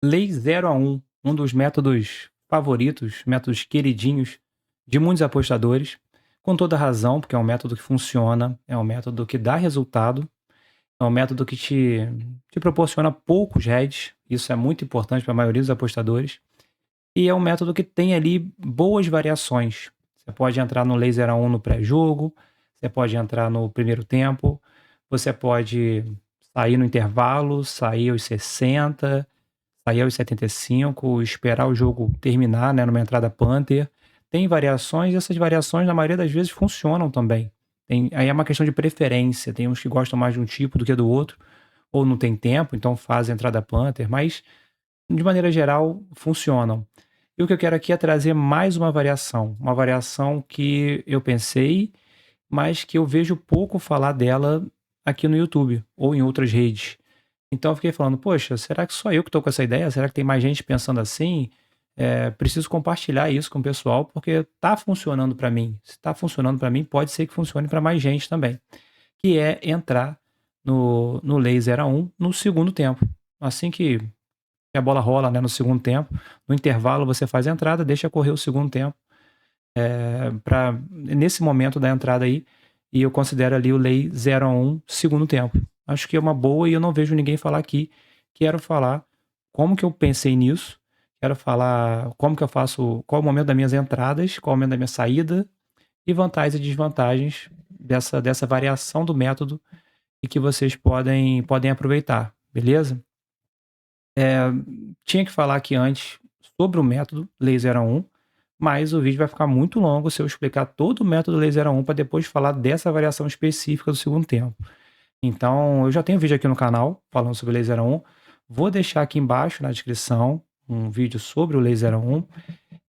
Lei 0 a 1, um dos métodos favoritos, métodos queridinhos de muitos apostadores, com toda razão, porque é um método que funciona, é um método que dá resultado, é um método que te proporciona poucos heads, isso é muito importante para a maioria dos apostadores, e é um método que tem ali boas variações. Você pode entrar no Lei 0 a 1 no pré-jogo, você pode entrar no primeiro tempo, você pode sair no intervalo, sair aos 60, sair aos 75, esperar o jogo terminar, né, numa entrada punter. Tem variações e essas variações, na maioria das vezes, funcionam também. Aí é uma questão de preferência, tem uns que gostam mais de um tipo do que do outro, ou não tem tempo, então faz a entrada punter, mas de maneira geral funcionam. E o que eu quero aqui é trazer mais uma variação que eu pensei, mas que eu vejo pouco falar dela aqui no YouTube ou em outras redes. Então eu fiquei falando: "Poxa, será que só eu que estou com essa ideia? Será que tem mais gente pensando assim? Preciso compartilhar isso com o pessoal, porque tá funcionando para mim. Se tá funcionando para mim, pode ser que funcione para mais gente também", que é entrar no Lei 0 a 1 no segundo tempo. Assim que a bola rola, né, no segundo tempo, no intervalo você faz a entrada, deixa correr o segundo tempo, pra nesse momento da entrada aí, e eu considero ali o Lei 0 a 1 segundo tempo. Acho que é uma boa e eu não vejo ninguém falar aqui. Quero falar como que eu pensei nisso, quero falar como que eu faço, qual é o momento das minhas entradas, qual é o momento da minha saída, e vantagens e desvantagens dessa variação do método e que vocês podem aproveitar, beleza? Eh, Tinha que falar aqui antes sobre o método Lei 0 a 1, mas o vídeo vai ficar muito longo se eu explicar todo o método Lei 0 a 1 para depois falar dessa variação específica do segundo tempo. Então, eu já tenho vídeo aqui no canal falando sobre o Lei 0 a 1. Vou deixar aqui embaixo na descrição um vídeo sobre o Lei 0 a 1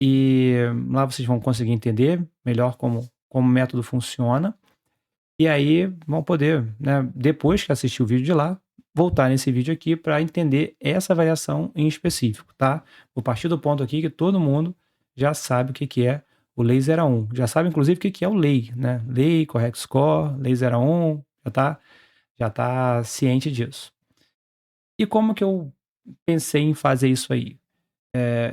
e lá vocês vão conseguir entender melhor como o método funciona. E aí vão poder, né, depois que assistir o vídeo de lá, voltar nesse vídeo aqui para entender essa variação em específico, tá? Vou partir do ponto aqui que todo mundo já sabe o que que é o Lei 0 a 1. Já sabe inclusive o que que é o Lei, né? Lei, Correct Score, Lei 0 a 1, já tá ciente disso. E como que eu pensei em fazer isso aí?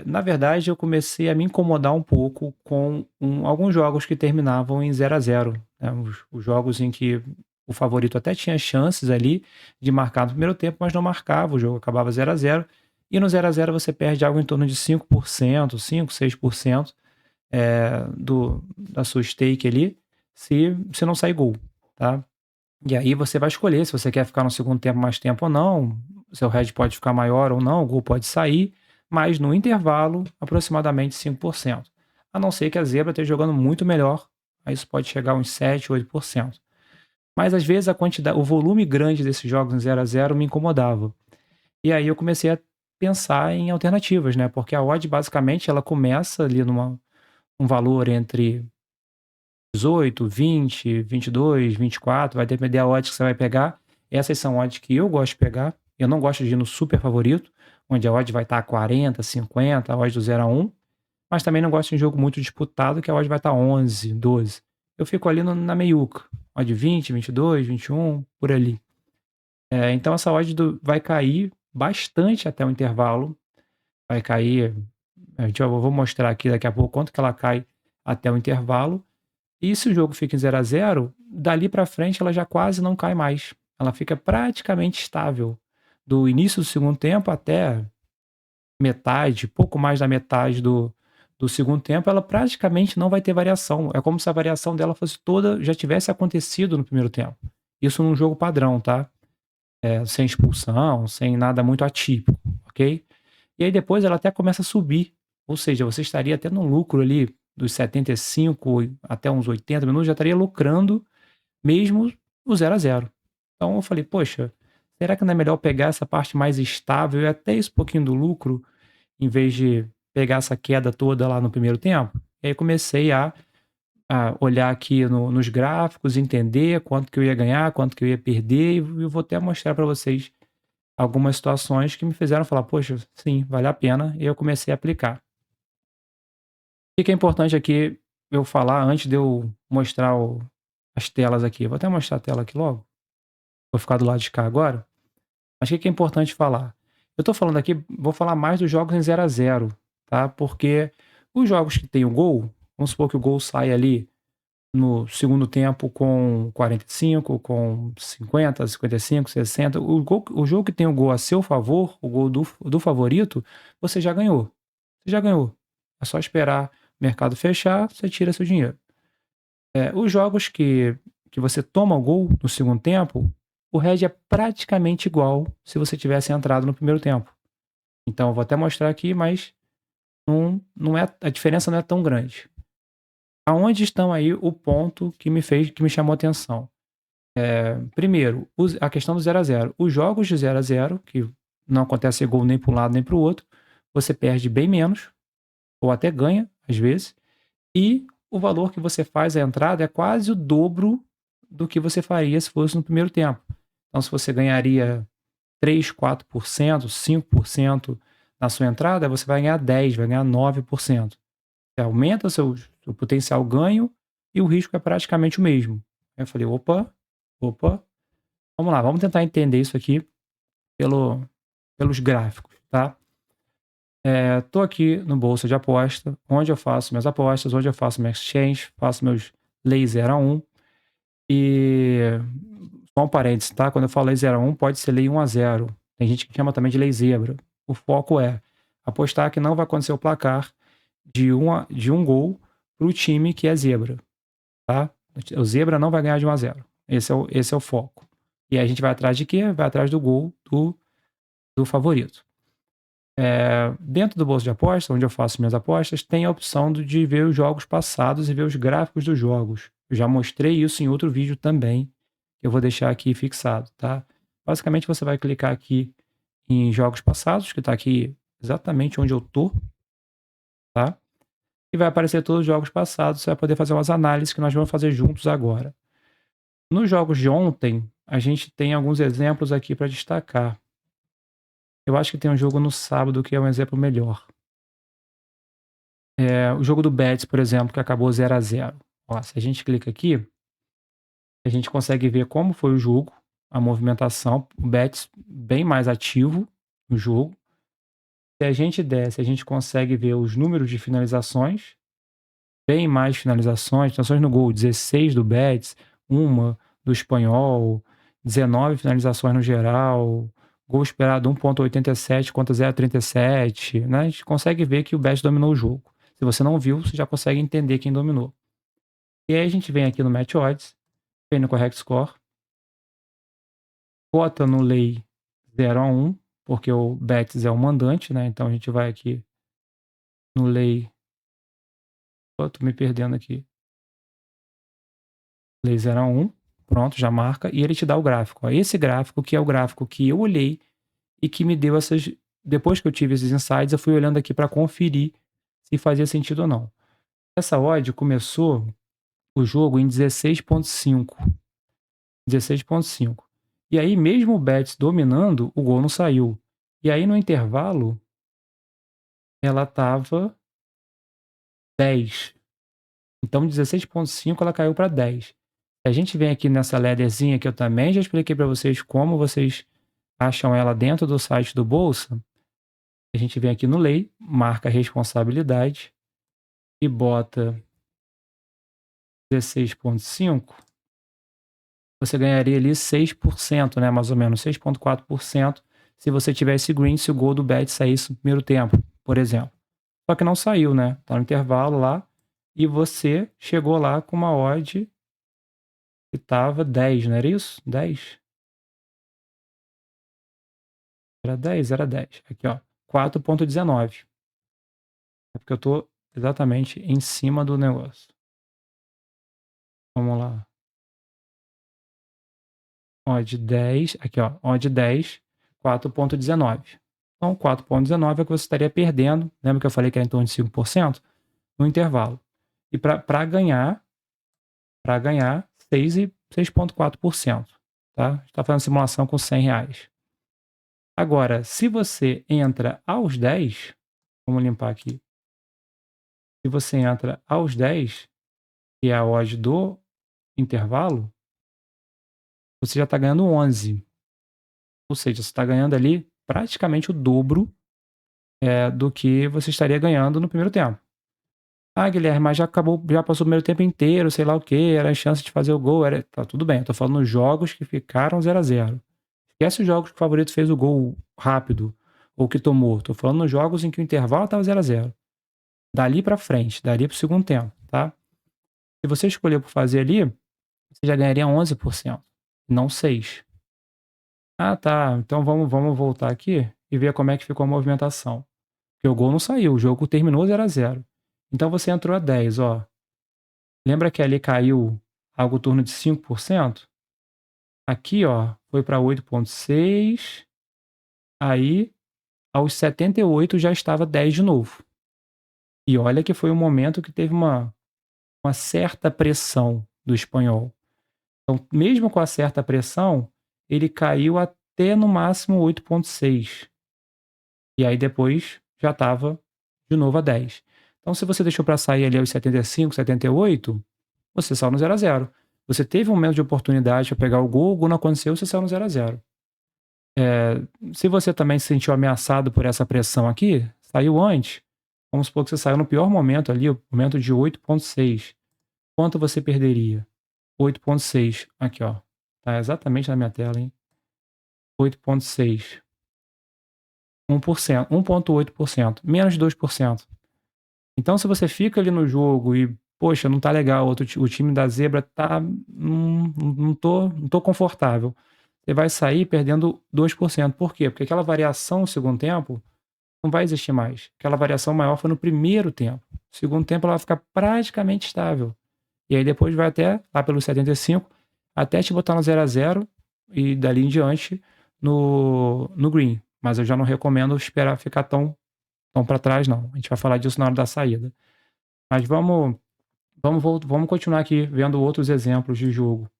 Na verdade, eu comecei a me incomodar um pouco com alguns jogos que terminavam em 0 a 0, né, os jogos em que o favorito até tinha chances ali de marcar no primeiro tempo, mas não marcava, o jogo acabava 0 a 0, e no 0 a 0 você perde algo em torno de 5%, 5, 6%, da sua stake ali, se não sair gol, tá. E aí você vai escolher se você quer ficar no segundo tempo mais tempo ou não, seu head pode ficar maior ou não, o gol pode sair, mas no intervalo, aproximadamente 5%. A não ser que a zebra esteja jogando muito melhor, aí isso pode chegar a uns 7, 8%. Mas às vezes o volume grande desses jogos em 0 a 0 me incomodava. E aí eu comecei a pensar em alternativas, né, porque a odd basicamente ela começa ali um valor entre 18, 20, 22, 24, vai depender da odd que você vai pegar. Essas são odds que eu gosto de pegar. Eu não gosto de ir no super favorito, onde a odd vai estar 40, 50, a odd do 0 a 1. Mas também não gosto de um jogo muito disputado, que a odd vai estar 11, 12. Eu fico ali na meiuca. Odd 20, 22, 21, por ali. Então essa odd vai cair bastante até o intervalo. Vai cair. Eu vou mostrar aqui daqui a pouco quanto que ela cai até o intervalo. E se o jogo fica em 0 a 0, dali para frente ela já quase não cai mais. Ela fica praticamente estável. Do início do segundo tempo até metade, pouco mais da metade do segundo tempo, ela praticamente não vai ter variação. É como se a variação dela fosse toda, já tivesse acontecido no primeiro tempo. Isso num jogo padrão, tá? Sem expulsão, sem nada muito atípico, ok? E aí depois ela até começa a subir. Ou seja, você estaria até num lucro ali dos 75 até uns 80 minutos, já estaria lucrando mesmo o 0 a 0. Então eu falei: "Poxa, será que não é melhor pegar essa parte mais estável e até esse pouquinho do lucro, em vez de pegar essa queda toda lá no primeiro tempo?" E aí comecei a olhar aqui nos gráficos, entender quanto que eu ia ganhar, quanto que eu ia perder, e eu vou até mostrar para vocês algumas situações que me fizeram falar: "Poxa, sim, vale a pena", e eu comecei a aplicar. O que é importante aqui eu falar antes de eu mostrar as telas aqui? Vou até mostrar a tela aqui logo, vou ficar do lado de cá agora. Mas o que é importante falar? Eu tô falando aqui, vou falar mais dos jogos em 0-0, tá? Porque os jogos que tem o gol, vamos supor que o gol sai ali no segundo tempo com 45, com 50, 55, 60. O jogo que tem o gol a seu favor, o gol do favorito, você já ganhou. Você já ganhou. É só esperar o mercado fechar, você tira seu dinheiro. Os jogos que você toma o gol no segundo tempo, o hedge é praticamente igual se você tivesse entrado no primeiro tempo. Então, eu vou até mostrar aqui, mas não é, a diferença não é tão grande. Aonde estão aí o ponto que me chamou a atenção? Primeiro, a questão do 0-0. Os jogos de 0-0, que não acontece gol nem para um lado nem para o outro, você perde bem menos, ou até ganha, às vezes, e o valor que você faz a entrada é quase o dobro do que você faria se fosse no primeiro tempo. Então, se você ganharia 3, 4%, 5% na sua entrada, você vai ganhar 10%, vai ganhar 9%. Você aumenta seu potencial ganho e o risco é praticamente o mesmo. Aí eu falei, opa, vamos lá, vamos tentar entender isso aqui pelos gráficos, tá? Tô aqui no bolsa de aposta, onde eu faço minhas apostas, onde eu faço meu exchange, faço meus lei 0 a 1 e só um parênteses, tá? Quando eu falo lei 0 a 1, pode ser lei 1 a 0. Tem gente que chama também de lei zebra. O foco é apostar que não vai acontecer o placar de um gol para o time que é zebra, tá? O zebra não vai ganhar de 1 a 0. Esse é o foco. E aí a gente vai atrás de quê? Vai atrás do gol do favorito. Dentro do bolso de aposta, onde eu faço minhas apostas, tem a opção de ver os jogos passados e ver os gráficos dos jogos. Eu já mostrei isso em outro vídeo também, que eu vou deixar aqui fixado, tá? Basicamente, você vai clicar aqui em jogos passados, que está aqui exatamente onde eu tô, tá? E vai aparecer todos os jogos passados, você vai poder fazer umas análises que nós vamos fazer juntos agora. Nos jogos de ontem, a gente tem alguns exemplos aqui para destacar. Eu acho que tem um jogo no sábado que é um exemplo melhor. O jogo do Betis, por exemplo, que acabou 0-0. Ó, se a gente clica aqui, a gente consegue ver como foi o jogo, a movimentação, o Betis bem mais ativo no jogo. Se a gente desce, a gente consegue ver os números de finalizações, bem mais finalizações, tentações no gol, 16 do Betis, uma do Espanhol, 19 finalizações no geral, gol esperado 1,87 contra 0,37, né? A gente consegue ver que o Betis dominou o jogo. Se você não viu, você já consegue entender quem dominou. E aí a gente vem aqui no Match Odds, vem no Correct Score, cota no lei 0 a 1, porque o Betis é o mandante, né? Então a gente vai aqui no lei... Tô me perdendo aqui. Lei 0 a 1, pronto, já marca, e ele te dá o gráfico. Ó. Esse gráfico que é o gráfico que eu olhei e que me deu essas... Depois que eu tive esses insights, eu fui olhando aqui para conferir se fazia sentido ou não. Essa odd começou o jogo em 16,5. 16,5. E aí, mesmo o Betis dominando, o gol não saiu. E aí, no intervalo, ela tava 10. Então, 16,5 ela caiu para 10. A gente vem aqui nessa ladderzinha que eu também já expliquei para vocês como vocês acham ela dentro do site do Bolsa. A gente vem aqui no lei, marca responsabilidade e bota 16,5. Você ganharia ali 6%, né, mais ou menos, 6,4%, se você tivesse green, se o gol do Bet saísse no primeiro tempo, por exemplo. Só que não saiu, né? Tá no intervalo lá, e você chegou lá com uma odd que tava 10, não era isso? 10? Era 10? Era 10. Aqui, ó, 4,19. É porque eu tô exatamente em cima do negócio. Vamos lá. Odd 10, aqui ó, odd 10, 4,19. Então, 4,19 é o que você estaria perdendo. Lembra que eu falei que era em torno de 5%? No intervalo. E para ganhar 6,4%. Tá? A gente está fazendo simulação com R$100. Agora, se você entra aos 10, vamos limpar aqui. Se você entra aos 10, que é a odd do intervalo, você já está ganhando 11. Ou seja, você está ganhando ali praticamente o dobro do que você estaria ganhando no primeiro tempo. Ah, Guilherme, mas já acabou, já passou o primeiro tempo inteiro, sei lá o quê, era a chance de fazer o gol, era. Tá, tudo bem, eu tô falando nos jogos que ficaram 0-0. Esquece os jogos que o favorito fez o gol rápido ou que tomou. Tô falando nos jogos em que o intervalo tava 0-0. Dali pra frente, dali pro segundo tempo, tá? Se você escolher por fazer ali, você já ganharia 11%, não 6%. Ah, tá. Então vamos voltar aqui e ver como é que ficou a movimentação. Porque o gol não saiu, o jogo terminou 0-0. Então você entrou a 10, ó. Lembra que ali caiu algo em torno de 5%? Aqui, ó, foi para 8,6. Aí, aos 78 já estava 10 de novo. E olha que foi um momento que teve uma certa pressão do espanhol. Então, mesmo com a certa pressão, ele caiu até no máximo 8,6. E aí depois já estava de novo a 10. Então, se você deixou para sair ali aos 75, 78, você saiu no 0-0. Você teve um momento de oportunidade para pegar o gol não aconteceu, você saiu no 0-0. Se você também se sentiu ameaçado por essa pressão aqui, saiu antes, vamos supor que você saiu no pior momento ali, o momento de 8,6. Quanto você perderia? 8,6. Aqui, ó. Tá exatamente na minha tela, hein? 8,6. 1%, 1,8%, menos de 2%. Então, se você fica ali no jogo e, poxa, não tá legal, o time da zebra tá. Não tô confortável. Você vai sair perdendo 2%. Por quê? Porque aquela variação no segundo tempo não vai existir mais. Aquela variação maior foi no primeiro tempo. No segundo tempo ela vai ficar praticamente estável. E aí depois vai até lá pelos 75, até te botar no 0-0 e dali em diante no green. Mas eu já não recomendo esperar ficar tão para trás, não. A gente vai falar disso na hora da saída. Mas vamos continuar aqui vendo outros exemplos de jogo.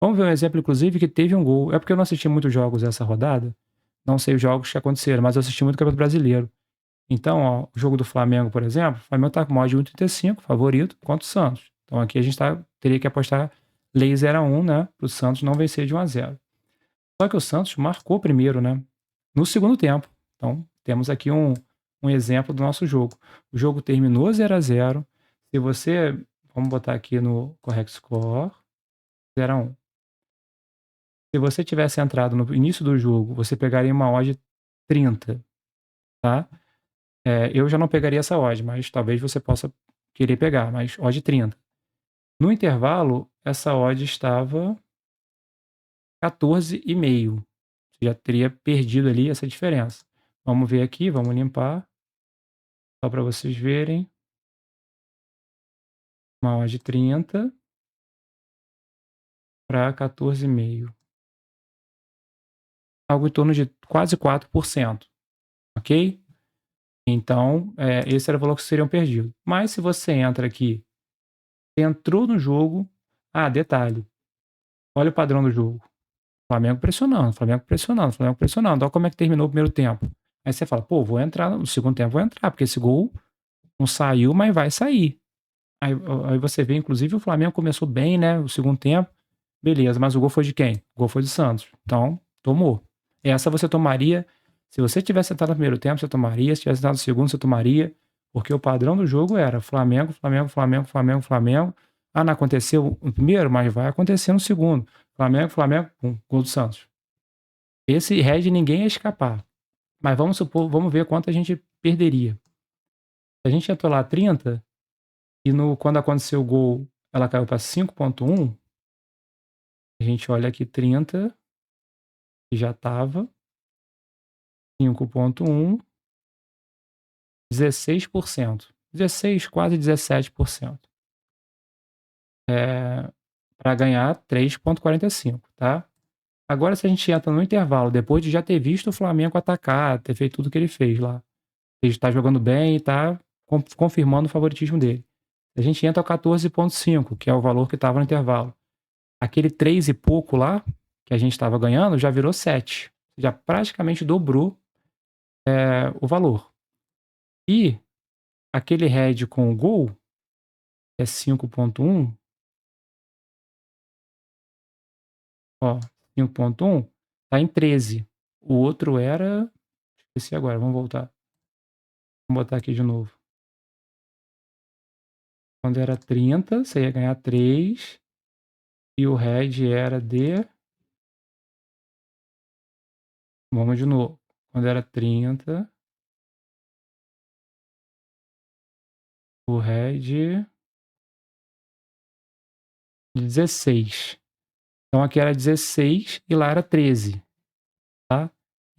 Vamos ver um exemplo, inclusive, que teve um gol. É porque eu não assisti muitos jogos essa rodada. Não sei os jogos que aconteceram, mas eu assisti muito o Campeonato Brasileiro. Então, ó, o jogo do Flamengo, por exemplo, o Flamengo tá com mod 1,35, favorito, contra o Santos. Então aqui a gente teria que apostar lei 0-1, né? Para o Santos não vencer de 1-0. Só que o Santos marcou primeiro, né? No segundo tempo. Então, temos aqui um exemplo do nosso jogo. O jogo terminou 0-0. Se você. Vamos botar aqui no Correct Score 0-1. Se você tivesse entrado no início do jogo, você pegaria uma odd 30, tá? Eu já não pegaria essa odd, mas talvez você possa querer pegar, mas odd 30. No intervalo, essa odd estava 14,5. Você já teria perdido ali essa diferença. Vamos ver aqui, vamos limpar, só para vocês verem. Uma odd 30 para 14,5. Algo em torno de quase 4%, ok? Então, esse era o valor que seriam perdido. Mas se você entra aqui, entrou no jogo. Ah, detalhe. Olha o padrão do jogo. Flamengo pressionando, Flamengo pressionando, Flamengo pressionando. Olha como é que terminou o primeiro tempo. Aí você fala, pô, vou entrar no segundo tempo, vou entrar, porque esse gol não saiu, mas vai sair. Aí você vê, inclusive, o Flamengo começou bem, né? O segundo tempo. Beleza, mas o gol foi de quem? O gol foi do Santos. Então, tomou. Essa você tomaria. Se você tivesse entrado no primeiro tempo, você tomaria. Se tivesse entrado no segundo, você tomaria. Porque o padrão do jogo era Flamengo, Flamengo, Flamengo, Flamengo, Flamengo. Ah, não aconteceu no primeiro, mas vai acontecer no segundo. Flamengo, Flamengo, pum, gol do Santos. Esse red ninguém ia escapar. Mas vamos supor, vamos ver quanto a gente perderia. Se a gente entrou lá 30 e quando aconteceu o gol, ela caiu para 5,1, a gente olha aqui 30, que já estava 5,1, 16%. 16, quase 17%. Para ganhar 3,45, tá? Agora, se a gente entra no intervalo, depois de já ter visto o Flamengo atacar, ter feito tudo que ele fez lá, ele está jogando bem e está confirmando o favoritismo dele. A gente entra ao 14,5, que é o valor que estava no intervalo. Aquele 3 e pouco lá, que a gente estava ganhando, já virou 7. Já praticamente dobrou o valor. E aquele head com o gol, é 5,1, ó, 5,1, tá em 13. O outro era Esqueci agora, vamos voltar. Vamos botar aqui de novo. Quando era 30, você ia ganhar 3 e o head era de vamos de novo. Quando era 30, o head de 16. Então aqui era 16 e lá era 13, tá.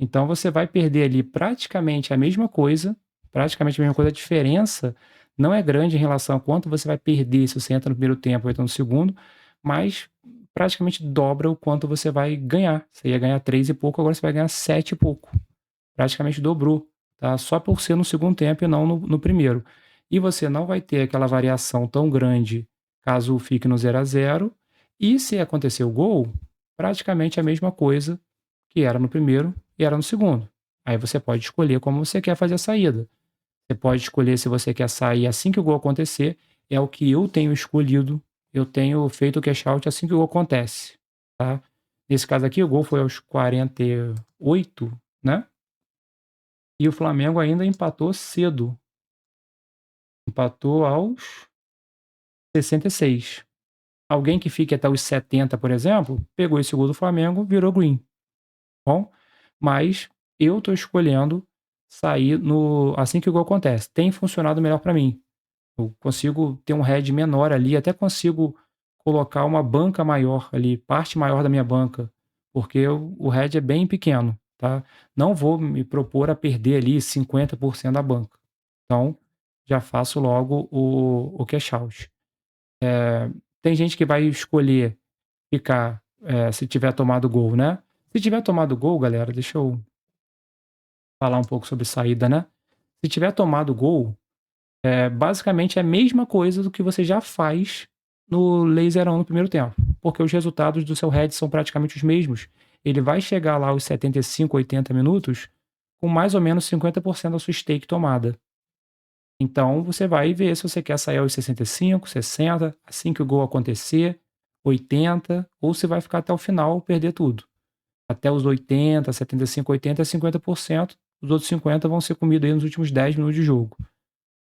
Então você vai perder ali praticamente a mesma coisa, praticamente a mesma coisa, a diferença não é grande em relação a quanto você vai perder se você entra no primeiro tempo ou entra no segundo, mas praticamente dobra o quanto você vai ganhar. Você ia ganhar 3 e pouco, agora você vai ganhar 7 e pouco. Praticamente dobrou, tá? Só por ser no segundo tempo e não no primeiro. E você não vai ter aquela variação tão grande caso fique no 0 a 0. E se acontecer o gol, praticamente a mesma coisa que era no primeiro e era no segundo. Aí você pode escolher como você quer fazer a saída. Você pode escolher se você quer sair assim que o gol acontecer, é o que eu tenho escolhido. Eu tenho feito o cash out assim que o gol acontece, tá? Nesse caso aqui, o gol foi aos 48, né? E o Flamengo ainda empatou cedo. Empatou aos 66. Alguém que fique até os 70, por exemplo, pegou esse gol do Flamengo, virou green. Bom, mas eu estou escolhendo sair no assim que o gol acontece. Tem funcionado melhor para mim. Eu consigo ter um head menor ali, até consigo colocar uma banca maior ali, parte maior da minha banca, porque o head é bem pequeno, tá? Não vou me propor a perder ali 50% da banca. Então, já faço logo o cash out. Tem gente que vai escolher ficar, se tiver tomado gol, né? Se tiver tomado gol, galera, deixa eu falar um pouco sobre saída, né? Se tiver tomado gol, basicamente é a mesma coisa do que você já faz no laserão no primeiro tempo, porque os resultados do seu head são praticamente os mesmos. Ele vai chegar lá aos 75, 80 minutos com mais ou menos 50% da sua stake tomada. Então você vai ver se você quer sair aos 65, 60, assim que o gol acontecer, 80, ou se vai ficar até o final, perder tudo. Até os 80, 75, 80 é 50%, os outros 50 vão ser comidos aí nos últimos 10 minutos de jogo.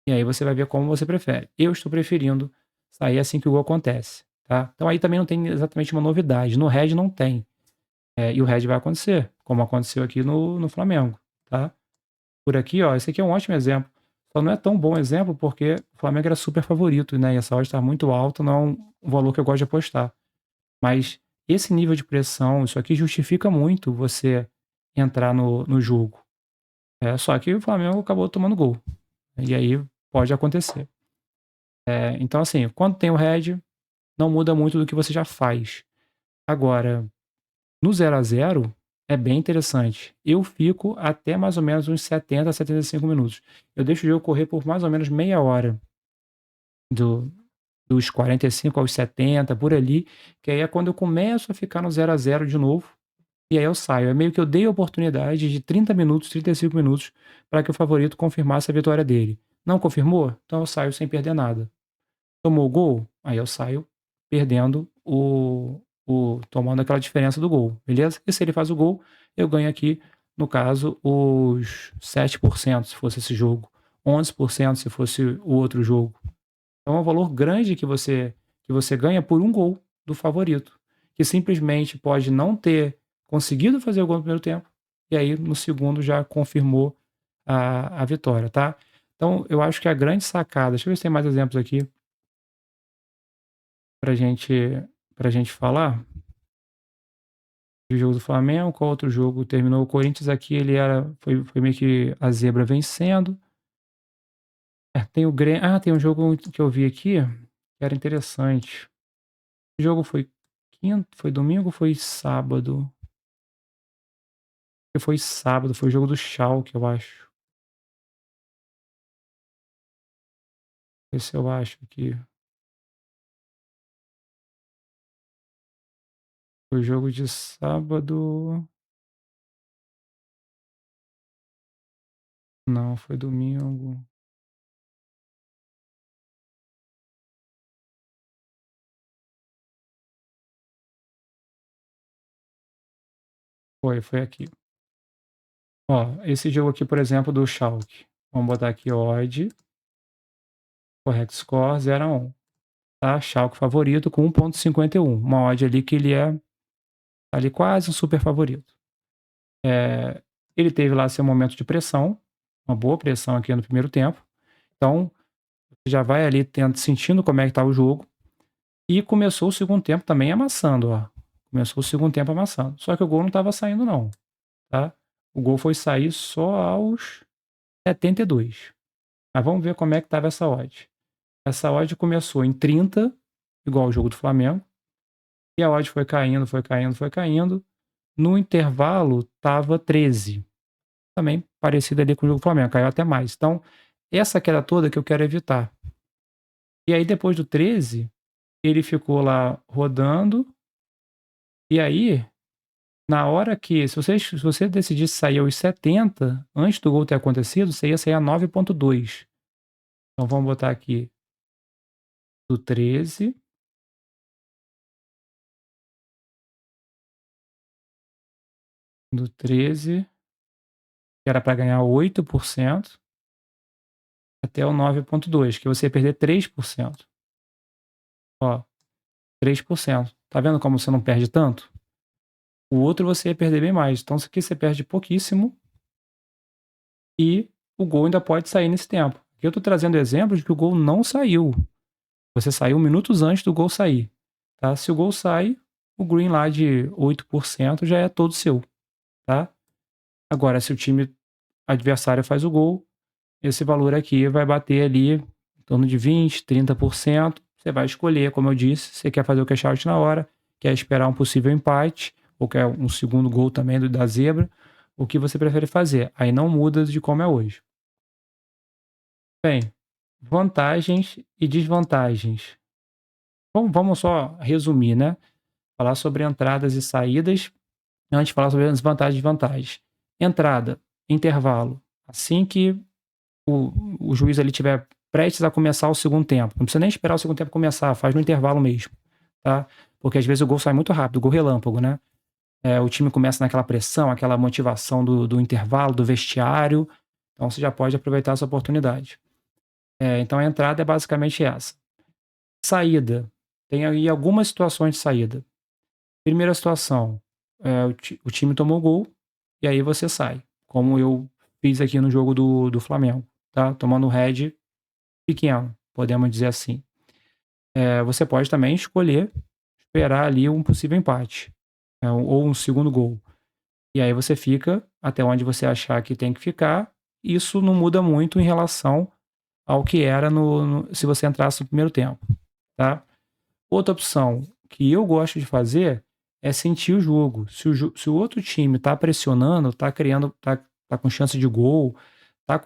E aí você vai ver como você prefere. Eu estou preferindo sair assim que o gol acontece, tá? Então aí também não tem exatamente uma novidade. No Red não tem. E o Red vai acontecer, como aconteceu aqui no Flamengo, tá? Por aqui, ó, esse aqui é um ótimo exemplo. Só não é tão bom exemplo porque o Flamengo era super favorito, né? E essa odd está muito alta, não é um valor que eu gosto de apostar. Mas esse nível de pressão, isso aqui justifica muito você entrar no jogo. Só que o Flamengo acabou tomando gol. E aí pode acontecer. Então, assim, quando tem o Red, não muda muito do que você já faz. Agora, no 0 a 0 é bem interessante. Eu fico até mais ou menos uns 70 a 75 minutos. Eu deixo o jogo correr por mais ou menos meia hora, do dos 45 aos 70, por ali, que aí é quando eu começo a ficar no 0 a 0 de novo, e aí eu saio. É meio que eu dei a oportunidade de 30 minutos, 35 minutos, para que o favorito confirmasse a vitória dele. Não confirmou? Então eu saio sem perder nada. Tomou o gol? Aí eu saio perdendo tomando aquela diferença do gol, beleza? E se ele faz o gol, eu ganho aqui, no caso, os 7% se fosse esse jogo, 11% se fosse o outro jogo. Então é um valor grande que você ganha por um gol do favorito, que simplesmente pode não ter conseguido fazer o gol no primeiro tempo, e aí no segundo já confirmou a vitória, tá? Então eu acho que a grande sacada, deixa eu ver se tem mais exemplos aqui pra gente pra gente falar. O jogo do Flamengo, qual outro jogo terminou? O Corinthians aqui ele foi meio que a zebra vencendo. Tem o Grêmio, tem um jogo que eu vi aqui, que era interessante. O jogo foi quinta, foi domingo ou foi sábado? Acho que foi sábado, foi o jogo do Schalke, eu acho. Esse eu acho aqui. Foi o jogo de sábado. Não, foi domingo. Foi aqui. Ó, esse jogo aqui, por exemplo, do Schalke. Vamos botar aqui odd, correct score 0-1. Tá? Schalke favorito com 1,51. Uma odd ali que ele é ali quase um super favorito. Ele teve lá seu momento de pressão, uma boa pressão aqui no primeiro tempo. Então, você já vai ali sentindo como é que tá o jogo. E começou o segundo tempo também amassando, ó. Começou o segundo tempo amassando. Só que o gol não estava saindo não, tá? O gol foi sair só aos 72. Mas vamos ver como é que estava essa odd. Essa odd começou em 30, igual o jogo do Flamengo. E a odd foi caindo, foi caindo, foi caindo. No intervalo tava 13. Também parecido ali com o jogo do Flamengo, caiu até mais. Então, essa queda toda que eu quero evitar. E aí depois do 13, ele ficou lá rodando. E aí, na hora que se você decidisse sair aos 70, antes do gol ter acontecido, você ia sair a 9,2. Então vamos botar aqui do 13. Do 13, que era para ganhar 8%, até o 9,2, que você ia perder 3%. Ó, 3%. Tá vendo como você não perde tanto? O outro você ia perder bem mais. Então, isso aqui você perde pouquíssimo e o gol ainda pode sair nesse tempo. Aqui eu tô trazendo exemplos de que o gol não saiu. Você saiu minutos antes do gol sair. Tá? Se o gol sai, o green lá de 8% já é todo seu. Tá? Agora, se o time adversário faz o gol, esse valor aqui vai bater ali em torno de 20%, 30%. Você vai escolher, como eu disse, você quer fazer o cash out na hora, quer esperar um possível empate, ou quer um segundo gol também da zebra, o que você prefere fazer. Aí não muda de como é hoje. Bem, vantagens e desvantagens. Vamos só resumir, né? Falar sobre entradas e saídas, antes de falar sobre as vantagens e desvantagens. Entrada, intervalo. Assim que o juiz ali tiver prestes a começar o segundo tempo. Não precisa nem esperar o segundo tempo começar, faz no intervalo mesmo, tá? Porque às vezes o gol sai muito rápido, o gol relâmpago, né? O time começa naquela pressão, aquela motivação do intervalo, do vestiário. Então você já pode aproveitar essa oportunidade. Então a entrada é basicamente essa. Saída. Tem aí algumas situações de saída. Primeira situação, o time tomou gol e aí você sai. Como eu fiz aqui no jogo do Flamengo, tá? Tomando head pequeno, podemos dizer assim. Você pode também escolher esperar ali um possível empate, ou um segundo gol. E aí você fica até onde você achar que tem que ficar. Isso não muda muito em relação ao que era se você entrasse no primeiro tempo, tá? Outra opção que eu gosto de fazer é sentir o jogo. Se o outro time está pressionando, está criando, tá com chance de gol, tá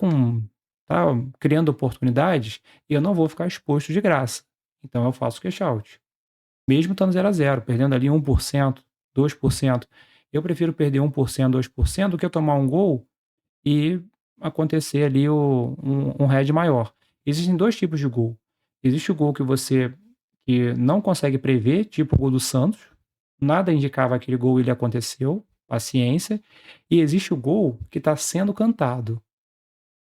tá criando oportunidades, eu não vou ficar exposto de graça. Então eu faço cash out. Mesmo estando 0-0, perdendo ali 1%, 2%. Eu prefiro perder 1%, 2% do que tomar um gol e acontecer ali um head maior. Existem dois tipos de gol. Existe o gol que você que não consegue prever, tipo o gol do Santos. Nada indicava aquele gol, ele aconteceu, paciência. E existe o gol que está sendo cantado.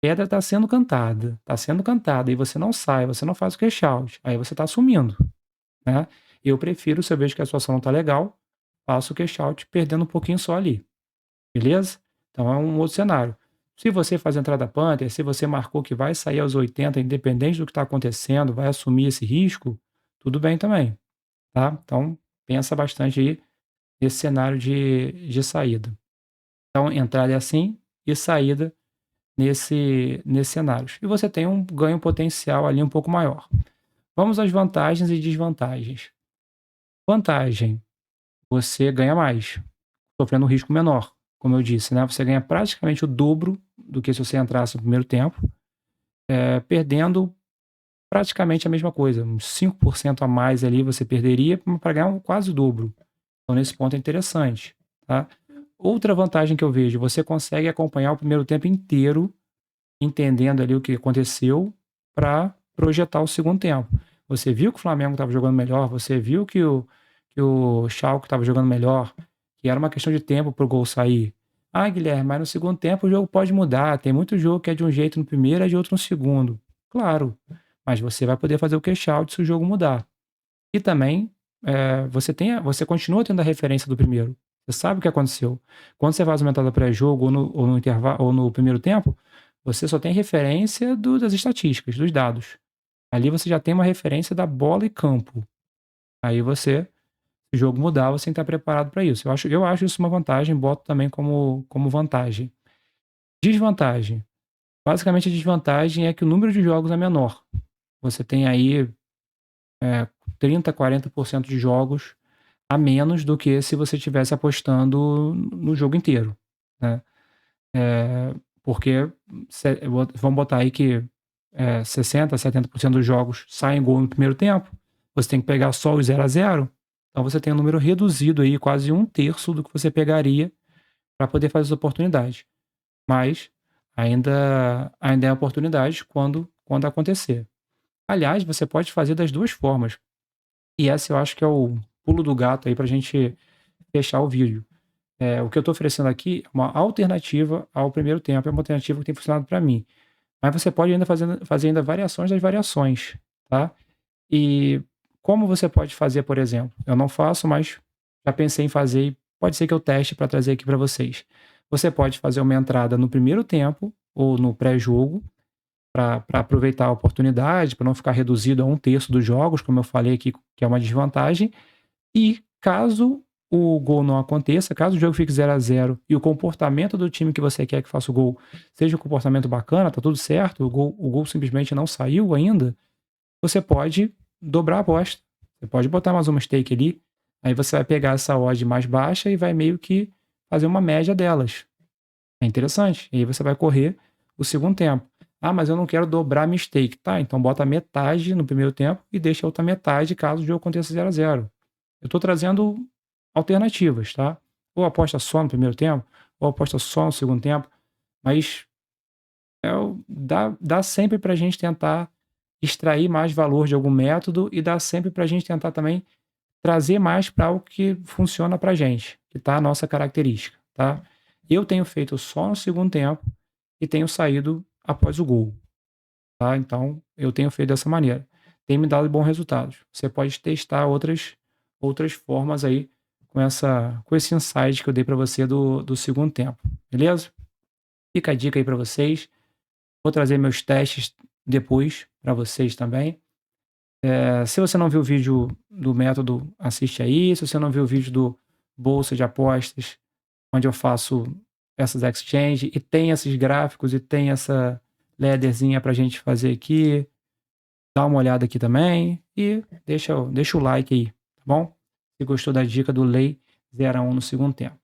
Pedra está sendo cantada, e você não sai, você não faz o cash out, aí você está assumindo, né? Eu prefiro, se eu vejo que a situação não está legal, faço o cash out perdendo um pouquinho só ali, beleza? Então é um outro cenário. Se você faz entrada punter, se você marcou que vai sair aos 80, independente do que está acontecendo, vai assumir esse risco, tudo bem também, tá? Então pensa bastante aí nesse cenário de saída. Então entrada é assim e saída nesses cenários. E você tem um ganho potencial ali um pouco maior. Vamos às vantagens e desvantagens. Vantagem: você ganha mais, sofrendo um risco menor. Como eu disse, né? Você ganha praticamente o dobro do que se você entrasse no primeiro tempo, perdendo praticamente a mesma coisa. Uns 5% a mais ali você perderia para ganhar quase o dobro. Então, nesse ponto é interessante. Tá? Outra vantagem que eu vejo: você consegue acompanhar o primeiro tempo inteiro, entendendo ali o que aconteceu, para projetar o segundo tempo. Você viu que o Flamengo estava jogando melhor, você viu que o Schalke estava jogando melhor, que era uma questão de tempo para o gol sair. Ah, Guilherme, mas no segundo tempo o jogo pode mudar. Tem muito jogo que é de um jeito no primeiro e é de outro no segundo. Claro, mas você vai poder fazer o cash out se o jogo mudar. E também, você continua tendo a referência do primeiro. Você sabe o que aconteceu. Quando você faz uma entrada pré-jogo ou no intervalo ou no primeiro tempo, você só tem referência das estatísticas, dos dados. Ali você já tem uma referência da bola e campo. Aí você, se o jogo mudar, você tem que estar preparado para isso. Eu acho isso uma vantagem, boto também como vantagem. Desvantagem. Basicamente, a desvantagem é que o número de jogos é menor. Você tem aí 30, 40% de jogos a menos do que se você estivesse apostando no jogo inteiro, né? Porque vamos botar aí que 60, 70% dos jogos saem gol no primeiro tempo. Você tem que pegar só os 0-0. Então você tem um número reduzido aí, quase um terço do que você pegaria para poder fazer as oportunidades. Mas ainda é oportunidade quando acontecer. Aliás, você pode fazer das duas formas. E essa eu acho que é o pulo do gato aí para a gente fechar o vídeo. O que eu estou oferecendo aqui é uma alternativa ao primeiro tempo, é uma alternativa que tem funcionado para mim. Mas você pode ainda fazer ainda variações das variações, tá? E como você pode fazer, por exemplo, eu não faço, mas já pensei em fazer e pode ser que eu teste para trazer aqui para vocês. Você pode fazer uma entrada no primeiro tempo ou no pré-jogo para aproveitar a oportunidade, para não ficar reduzido a um terço dos jogos, como eu falei aqui, que é uma desvantagem. E caso o gol não aconteça, caso o jogo fique 0-0 e o comportamento do time que você quer que faça o gol seja um comportamento bacana, tá tudo certo, o gol simplesmente não saiu ainda, você pode dobrar a aposta. Você pode botar mais uma stake ali, aí você vai pegar essa odd mais baixa e vai meio que fazer uma média delas. É interessante. E aí você vai correr o segundo tempo. Ah, mas eu não quero dobrar minha stake. Tá, então bota metade no primeiro tempo e deixa a outra metade caso o jogo aconteça 0-0. Eu estou trazendo alternativas, tá? Ou aposta só no primeiro tempo, ou aposta só no segundo tempo, mas dá sempre para a gente tentar extrair mais valor de algum método e dá sempre para a gente tentar também trazer mais para o que funciona para a gente, que tá a nossa característica, tá? Eu tenho feito só no segundo tempo e tenho saído após o gol, tá? Então, eu tenho feito dessa maneira. Tem me dado bons resultados. Você pode testar outras formas aí com esse insight que eu dei para você do segundo tempo, beleza? Fica a dica aí para vocês. Vou trazer meus testes depois para vocês também. Se você não viu o vídeo do método, assiste aí. Se você não viu o vídeo do Bolsa de Apostas, onde eu faço essas exchange e tem esses gráficos e tem essa ladderzinha para a gente fazer aqui, dá uma olhada aqui também e deixa o like aí, tá bom? Se gostou da dica do Lei 0-1 no segundo tempo.